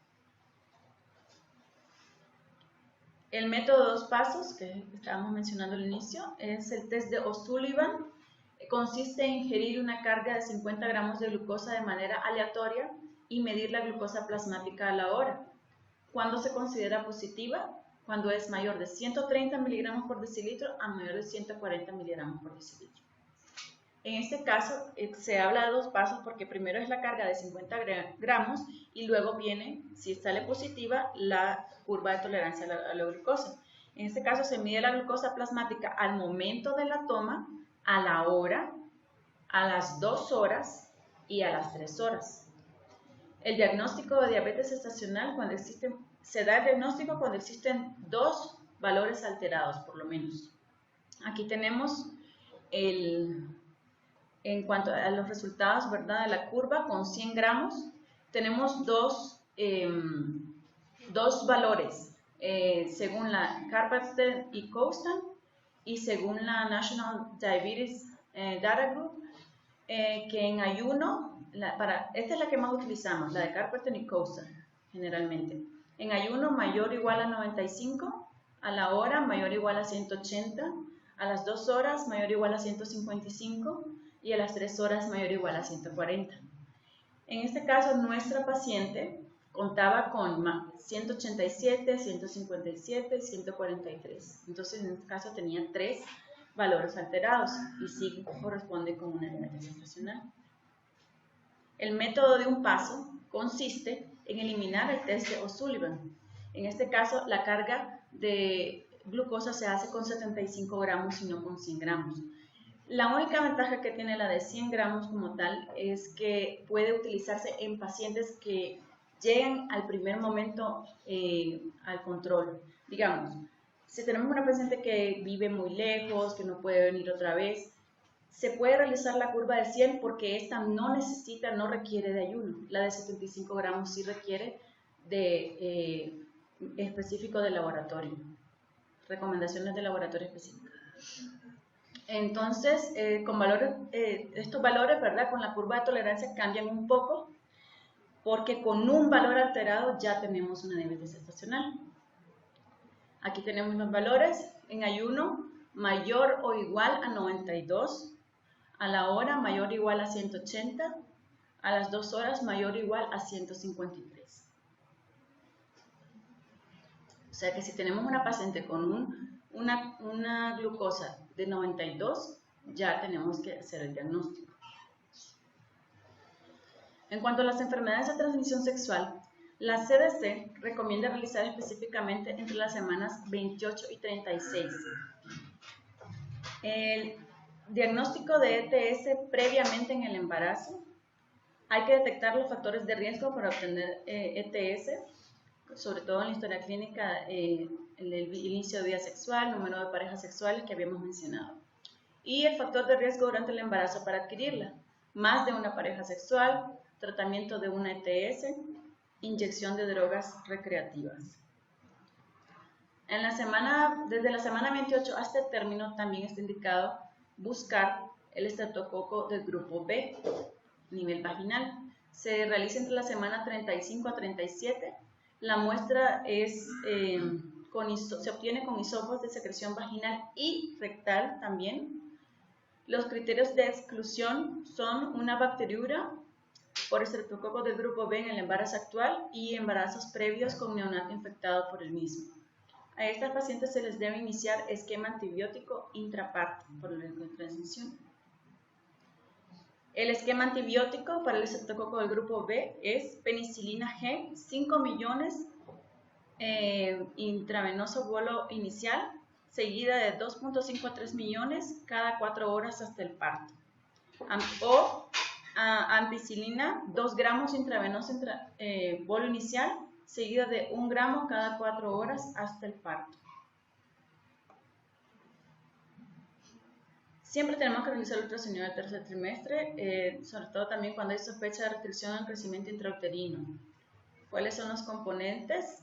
El método de 2 pasos, que estábamos mencionando al inicio, es el test de O'Sullivan. Consiste en ingerir una carga de 50 gramos de glucosa de manera aleatoria y medir la glucosa plasmática a la hora. ¿Cuándo se considera positiva? Cuando es mayor de 130 miligramos por decilitro a mayor de 140 miligramos por decilitro. En este caso se habla de 2 pasos porque primero es la carga de 50 gramos y luego viene, si sale positiva, la curva de tolerancia a la glucosa. En este caso se mide la glucosa plasmática al momento de la toma, a la hora, a las 2 horas y a las 3 horas. El diagnóstico de diabetes gestacional se da el diagnóstico cuando existen 2 valores alterados, por lo menos. Aquí tenemos en cuanto a los resultados, ¿verdad?, de la curva con 100 gramos, tenemos dos valores, según la Carpenter y Coustan y según la National Diabetes Data Group, que en ayuno, esta es la que más utilizamos, la de Carpenter y Coustan, generalmente. En ayuno mayor o igual a 95, a la hora mayor o igual a 180, a las 2 horas mayor o igual a 155 y a las 3 horas mayor o igual a 140. En este caso, nuestra paciente contaba con 187, 157 y 143. Entonces, en este caso tenía 3 valores alterados y sí corresponde con una diabetes gestacional. El método de 1 paso consiste en eliminar el test de O'Sullivan. En este caso, la carga de glucosa se hace con 75 gramos y no con 100 gramos. La única ventaja que tiene la de 100 gramos como tal es que puede utilizarse en pacientes que llegan al primer momento al control. Digamos, si tenemos una paciente que vive muy lejos, que no puede venir otra vez, se puede realizar la curva de 100 porque esta no requiere de ayuno. La de 75 gramos sí requiere de específico de laboratorio, recomendaciones de laboratorio específico. Entonces, estos valores, ¿verdad?, con la curva de tolerancia cambian un poco porque con un valor alterado ya tenemos una diabetes gestacional. Aquí tenemos los valores en ayuno mayor o igual a 92, a la hora mayor o igual a 180, a las 2 horas mayor o igual a 153. O sea que si tenemos una paciente con una glucosa de 92, ya tenemos que hacer el diagnóstico. En cuanto a las enfermedades de transmisión sexual, la CDC recomienda realizar específicamente entre las semanas 28 y 36. Diagnóstico de ETS previamente en el embarazo. Hay que detectar los factores de riesgo para obtener ETS, sobre todo en la historia clínica, el inicio de vida sexual, número de parejas sexuales que habíamos mencionado. Y el factor de riesgo durante el embarazo para adquirirla, más de una pareja sexual, tratamiento de una ETS, inyección de drogas recreativas. Desde la semana 28 hasta el término también está indicado buscar el estreptococo del grupo B, nivel vaginal. Se realiza entre la semana 35 a 37. La muestra se obtiene con hisopos de secreción vaginal y rectal también. Los criterios de exclusión son una bacteriura por estreptococo del grupo B en el embarazo actual y embarazos previos con neonato infectado por el mismo. A estas pacientes se les debe iniciar esquema antibiótico intraparto por la transmisión. El esquema antibiótico para el estreptococo del grupo B es penicilina G, 5 millones intravenoso vuelo inicial, seguida de 2.5 a 3 millones cada 4 horas hasta el parto. Ampicilina, 2 gramos intravenoso vuelo inicial, seguida de 1 gramo cada 4 horas hasta el parto. Siempre tenemos que realizar el ultrasonido del tercer trimestre, sobre todo también cuando hay sospecha de restricción al crecimiento intrauterino. ¿Cuáles son los componentes?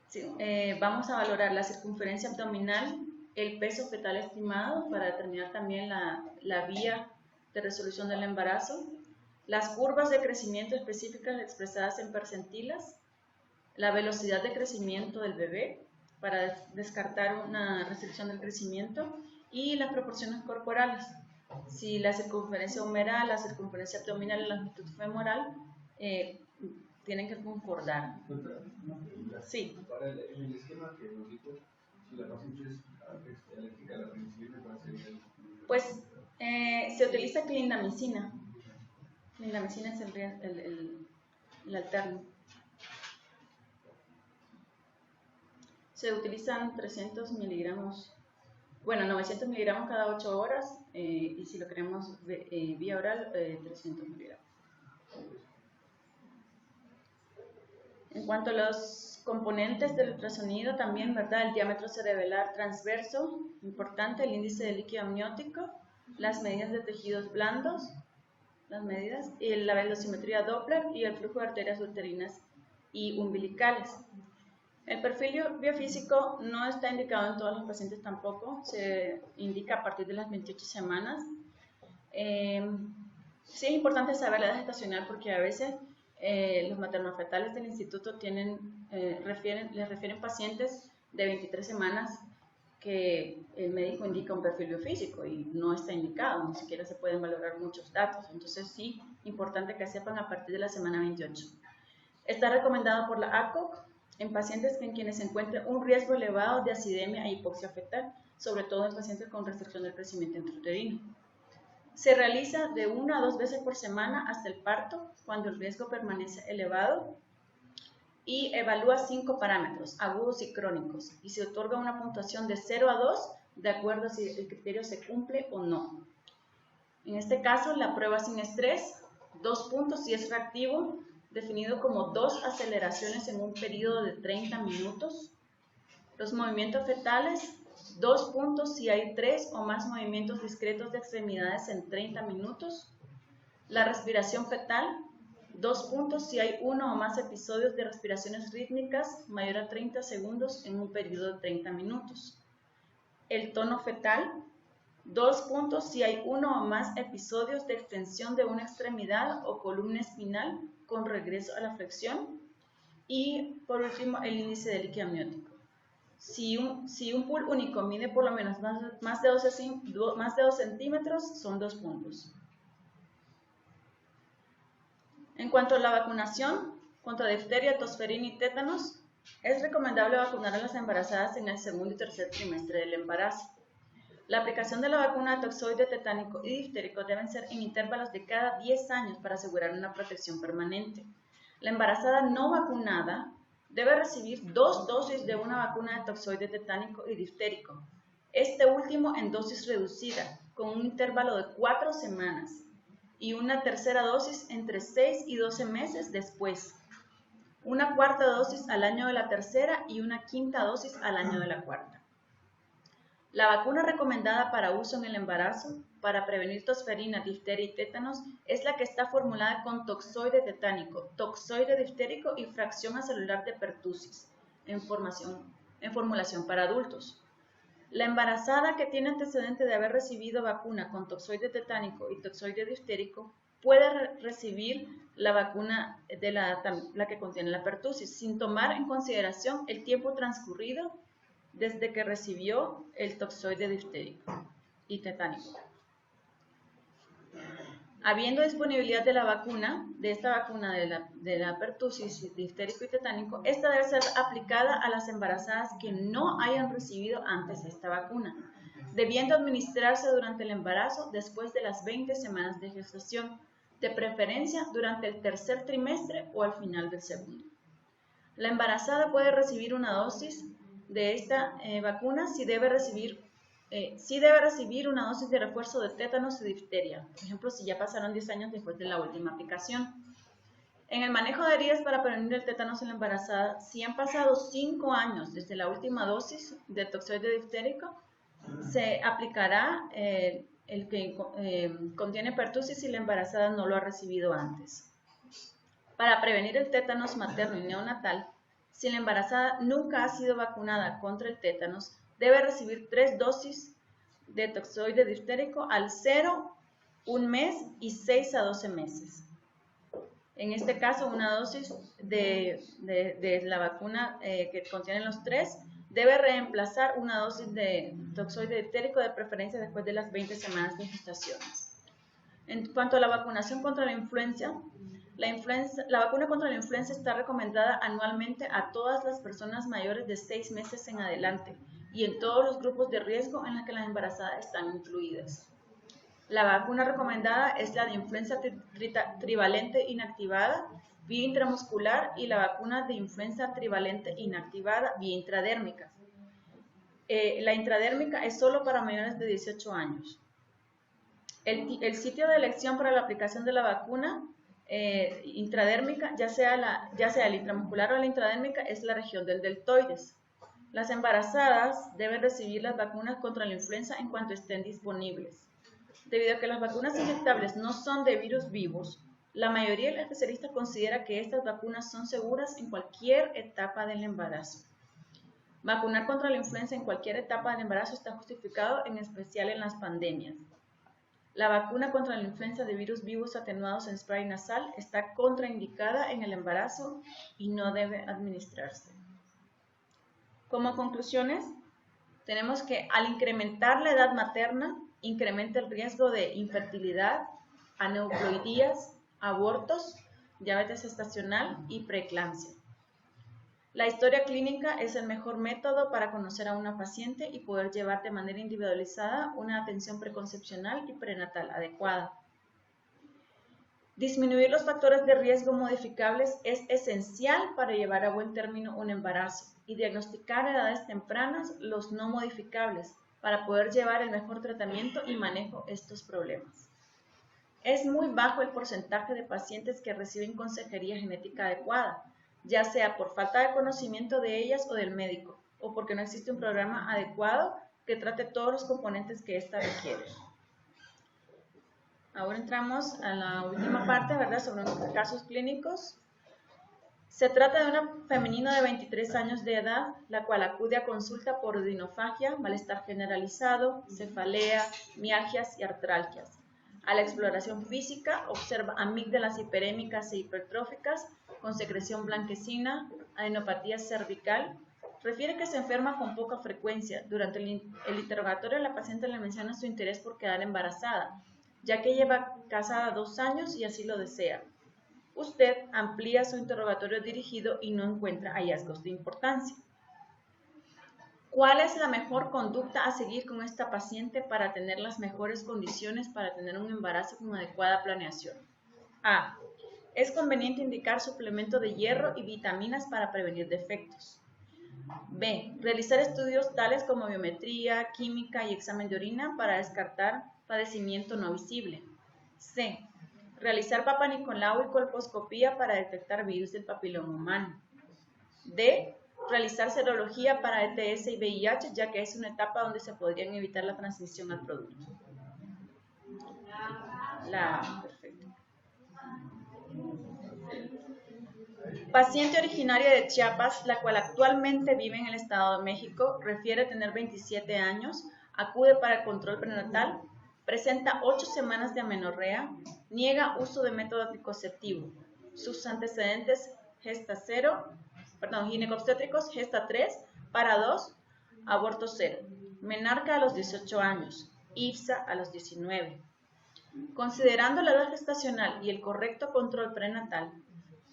Sí, vamos a valorar la circunferencia abdominal, el peso fetal estimado para determinar también la vía de resolución del embarazo, las curvas de crecimiento específicas expresadas en percentilas, la velocidad de crecimiento del bebé para descartar una restricción del crecimiento y las proporciones corporales. Si la circunferencia humeral, la circunferencia abdominal y la longitud femoral tienen que concordar. Sí. Para el esquema que nos dijo, si la paciente es alérgica a la penicilina, ¿para hacer pues se utiliza clindamicina. Clindamicina es el alterno. Se utilizan 300 miligramos, bueno, 900 miligramos cada 8 horas y si lo queremos vía oral, 300 miligramos. En cuanto a los componentes del ultrasonido, también, ¿verdad? El diámetro cerebelar transverso, importante, el índice de líquido amniótico, las medidas de tejidos blandos, y la velocimetría Doppler y el flujo de arterias uterinas y umbilicales. El perfil biofísico no está indicado en todos los pacientes tampoco, se indica a partir de las 28 semanas. Sí es importante saber la edad gestacional porque a veces los maternofetales del instituto les refieren pacientes de 23 semanas que el médico indica un perfil biofísico y no está indicado, ni siquiera se pueden valorar muchos datos. Entonces sí, importante que sepan a partir de la semana 28. Está recomendado por la ACOG en pacientes en quienes se encuentre un riesgo elevado de acidemia e hipoxia fetal, sobre todo en pacientes con restricción del crecimiento intrauterino. Se realiza de 1 a 2 veces por semana hasta el parto, cuando el riesgo permanece elevado, y evalúa 5 parámetros, agudos y crónicos, y se otorga una puntuación de 0 a 2, de acuerdo a si el criterio se cumple o no. En este caso, la prueba sin estrés, 2 puntos si es reactivo, definido como 2 aceleraciones en un periodo de 30 minutos. Los movimientos fetales, 2 puntos si hay 3 o más movimientos discretos de extremidades en 30 minutos. La respiración fetal, 2 puntos si hay 1 o más episodios de respiraciones rítmicas mayor a 30 segundos en un periodo de 30 minutos. El tono fetal, 2 puntos si hay 1 o más episodios de extensión de una extremidad o columna espinal con regreso a la flexión. Y por último, el índice de líquido amniótico. Si un pool único mide por lo menos más de 2 centímetros, son 2 puntos. En cuanto a la vacunación contra difteria, tosferina y tétanos, es recomendable vacunar a las embarazadas en el segundo y tercer trimestre del embarazo. La aplicación de la vacuna de toxoide tetánico y difterico deben ser en intervalos de cada 10 años para asegurar una protección permanente. La embarazada no vacunada debe recibir 2 dosis de una vacuna de toxoide tetánico y difterico. este último en dosis reducida, con un intervalo de 4 semanas, y una tercera dosis entre 6 y 12 meses después, una cuarta dosis al año de la tercera y una quinta dosis al año de la cuarta. La vacuna recomendada para uso en el embarazo para prevenir tosferina, difteria y tétanos es la que está formulada con toxoide tetánico, toxoide diftérico y fracción acelular de pertussis, en formulación para adultos. La embarazada que tiene antecedente de haber recibido vacuna con toxoide tetánico y toxoide diftérico puede recibir la vacuna de la que contiene la pertussis, sin tomar en consideración el tiempo transcurrido desde que recibió el toxoide diftérico y tetánico. Habiendo disponibilidad de la vacuna, de esta vacuna de la pertussis, diftérico y tetánico, esta debe ser aplicada a las embarazadas que no hayan recibido antes esta vacuna, debiendo administrarse durante el embarazo después de las 20 semanas de gestación, de preferencia durante el tercer trimestre o al final del segundo. La embarazada puede recibir una dosis de esta vacuna si debe recibir una dosis de refuerzo de tétanos y difteria, por ejemplo, si ya pasaron 10 años después de la última aplicación. En el manejo de heridas para prevenir el tétanos en la embarazada, si han pasado 5 años desde la última dosis de toxoide diftérico, se aplicará el que contiene pertussis si la embarazada no lo ha recibido antes. Para prevenir el tétanos materno y neonatal, si la embarazada nunca ha sido vacunada contra el tétanos, debe recibir 3 dosis de toxoide diftérico al 0, 1 mes y 6 a 12 meses. En este caso, una dosis de la vacuna que contiene los 3 debe reemplazar una dosis de toxoide diftérico, de preferencia después de las 20 semanas de gestación. En cuanto a la vacunación contra la influenza, la vacuna contra la influenza está recomendada anualmente a todas las personas mayores de 6 meses en adelante y en todos los grupos de riesgo en los que las embarazadas están incluidas. La vacuna recomendada es la de influenza trivalente inactivada vía intramuscular y la vacuna de influenza trivalente inactivada vía intradérmica. La intradérmica es solo para mayores de 18 años. El sitio de elección para la aplicación de la vacuna intradérmica, ya sea el intramuscular o la intradérmica, es la región del deltoides. Las embarazadas deben recibir las vacunas contra la influenza en cuanto estén disponibles. Debido a que las vacunas inyectables no son de virus vivos, la mayoría de los especialistas considera que estas vacunas son seguras en cualquier etapa del embarazo. Vacunar contra la influenza en cualquier etapa del embarazo está justificado, en especial en las pandemias. La vacuna contra la influenza de virus vivos atenuados en spray nasal está contraindicada en el embarazo y no debe administrarse. Como conclusiones, tenemos que al incrementar la edad materna, incrementa el riesgo de infertilidad, aneuploidías, abortos, diabetes gestacional y preeclampsia. La historia clínica es el mejor método para conocer a una paciente y poder llevar de manera individualizada una atención preconcepcional y prenatal adecuada. Disminuir los factores de riesgo modificables es esencial para llevar a buen término un embarazo y diagnosticar a edades tempranas los no modificables para poder llevar el mejor tratamiento y manejo de estos problemas. Es muy bajo el porcentaje de pacientes que reciben consejería genética adecuada, ya sea por falta de conocimiento de ellas o del médico, o porque no existe un programa adecuado que trate todos los componentes que ésta requiere. Ahora entramos a la última parte, ¿verdad?, sobre unos casos clínicos. Se trata de una femenina de 23 años de edad, la cual acude a consulta por odinofagia, malestar generalizado, cefalea, mialgias y artralgias. A la exploración física observa amígdalas hiperémicas e hipertróficas con secreción blanquecina, adenopatía cervical. Refiere que se enferma con poca frecuencia. Durante el interrogatorio la paciente le menciona su interés por quedar embarazada, ya que lleva casada 2 años y así lo desea. Usted amplía su interrogatorio dirigido y no encuentra hallazgos de importancia. ¿Cuál es la mejor conducta a seguir con esta paciente para tener las mejores condiciones para tener un embarazo con adecuada planeación? A. Es conveniente indicar suplemento de hierro y vitaminas para prevenir defectos. B. Realizar estudios tales como biometría, química y examen de orina para descartar padecimiento no visible. C. Realizar Papa Nicolau y colposcopía para detectar virus del papiloma humano. D. Realizar serología para ETS y VIH, ya que es una etapa donde se podrían evitar la transmisión al producto. Perfecto. Paciente originaria de Chiapas, la cual actualmente vive en el Estado de México, refiere tener 27 años, acude para el control prenatal, presenta 8 semanas de amenorrea, niega uso de método anticonceptivo. Sus antecedentes ginecobstétricos, gesta 3, para 2, aborto 0. Menarca a los 18 años, IFSA a los 19. Considerando la edad gestacional y el correcto control prenatal,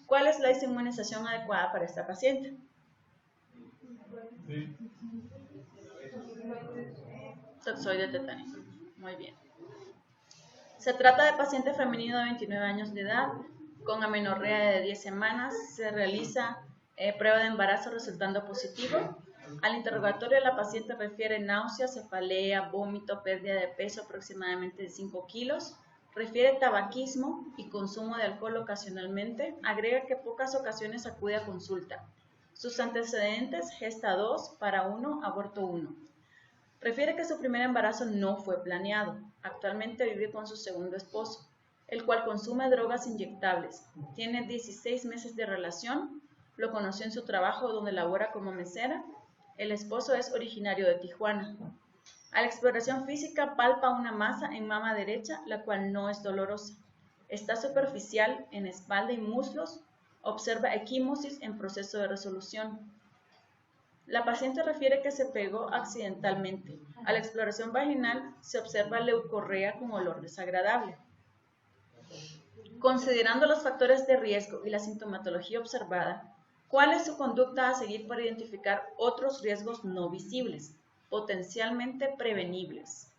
¿cuál es la desinmunización adecuada para esta paciente? Toxoide tetánico. Muy bien. Se trata de paciente femenino de 29 años de edad, con amenorrea de 10 semanas. Se realiza prueba de embarazo resultando positivo. Al interrogatorio, la paciente refiere náuseas, cefalea, vómito, pérdida de peso aproximadamente de 5 kilos. Refiere tabaquismo y consumo de alcohol ocasionalmente. Agrega que pocas ocasiones acude a consulta. Sus antecedentes, gesta 2, para 1, aborto 1. Refiere que su primer embarazo no fue planeado. Actualmente vive con su segundo esposo, el cual consume drogas inyectables. Tiene 16 meses de relación. Lo conoció en su trabajo donde labora como mesera. El esposo es originario de Tijuana. A la exploración física palpa una masa en mama derecha, la cual no es dolorosa. Está superficial en espalda y muslos. Observa equimosis en proceso de resolución. La paciente refiere que se pegó accidentalmente. A la exploración vaginal se observa leucorrea con olor desagradable. Considerando los factores de riesgo y la sintomatología observada, ¿cuál es su conducta a seguir para identificar otros riesgos no visibles, potencialmente prevenibles?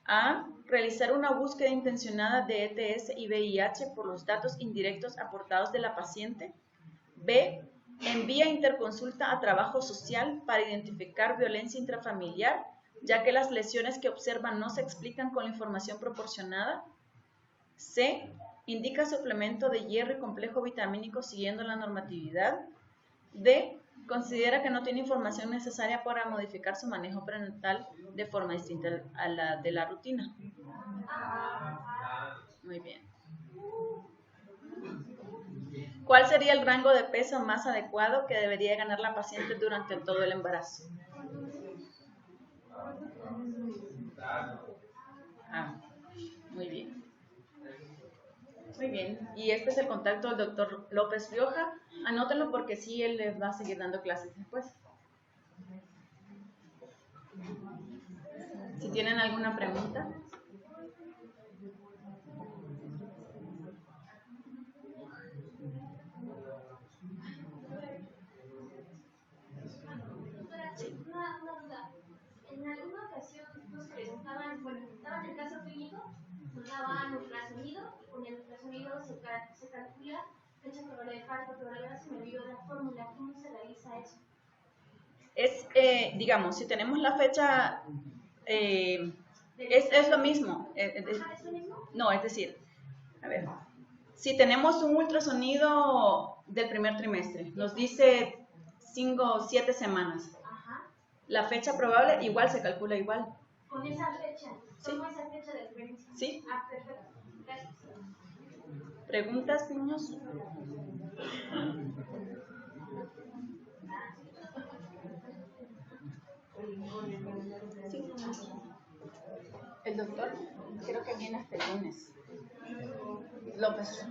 A. Realizar una búsqueda intencionada de ETS y VIH por los datos indirectos aportados de la paciente. B. Envía interconsulta a trabajo social para identificar violencia intrafamiliar, ya que las lesiones que observan no se explican con la información proporcionada. C. Indica suplemento de hierro y complejo vitamínico siguiendo la normatividad. D. Considera que no tiene información necesaria para modificar su manejo prenatal de forma distinta a la de la rutina. Muy bien. ¿Cuál sería el rango de peso más adecuado que debería ganar la paciente durante todo el embarazo? Muy bien. Muy bien. Y este es el contacto del doctor López Rioja. Anótenlo porque sí, él les va a seguir dando clases después. Si tienen alguna pregunta. Una duda. En alguna ocasión nos preguntaban, bueno, daban el caso clínico, nos daban ultrasonido y con el ultrasonido se calcula fecha probable de parto, pero la verdad se me olvidó la fórmula. ¿Cómo se realiza eso? Es, digamos, si tenemos la fecha, es lo mismo. ¿Es lo mismo? No, es decir, a ver, si tenemos un ultrasonido del primer trimestre, nos dice 5 o 7 semanas. La fecha probable igual se calcula igual. ¿Con esa fecha? Sí. ¿Cómo esa fecha de referencia? Sí. Perfecto. Gracias. ¿Preguntas, niños? Sí. El doctor creo que viene hasta el lunes. López.